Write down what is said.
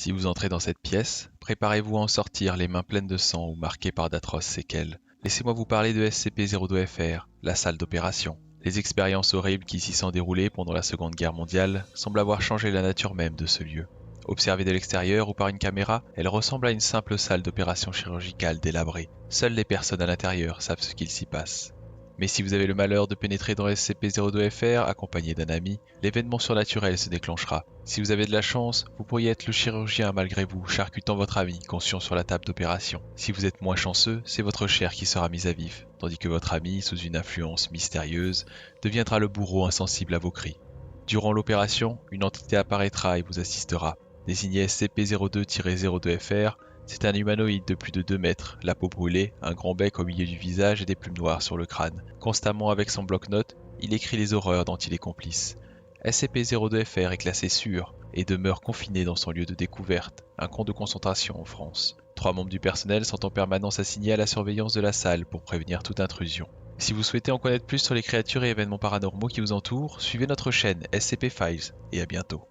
Si vous entrez dans cette pièce, préparez-vous à en sortir les mains pleines de sang ou marquées par d'atroces séquelles. Laissez-moi vous parler de SCP-02FR, la salle d'opération. Les expériences horribles qui s'y sont déroulées pendant la Seconde Guerre mondiale semblent avoir changé la nature même de ce lieu. Observée de l'extérieur ou par une caméra, elle ressemble à une simple salle d'opération chirurgicale délabrée. Seules les personnes à l'intérieur savent ce qu'il s'y passe. Mais si vous avez le malheur de pénétrer dans SCP-02FR accompagné d'un ami, l'événement surnaturel se déclenchera. Si vous avez de la chance, vous pourriez être le chirurgien malgré vous, charcutant votre ami conscient sur la table d'opération. Si vous êtes moins chanceux, c'est votre chair qui sera mise à vif, tandis que votre ami, sous une influence mystérieuse, deviendra le bourreau insensible à vos cris. Durant l'opération, une entité apparaîtra et vous assistera. Désigné SCP-02-02FR, c'est un humanoïde de plus de 2 mètres, la peau brûlée, un grand bec au milieu du visage et des plumes noires sur le crâne. Constamment avec son bloc-notes, il écrit les horreurs dont il est complice. SCP-02FR est classé sûr et demeure confiné dans son lieu de découverte, un camp de concentration en France. 3 membres du personnel sont en permanence assignés à la surveillance de la salle pour prévenir toute intrusion. Si vous souhaitez en connaître plus sur les créatures et événements paranormaux qui vous entourent, suivez notre chaîne SCP Files et à bientôt.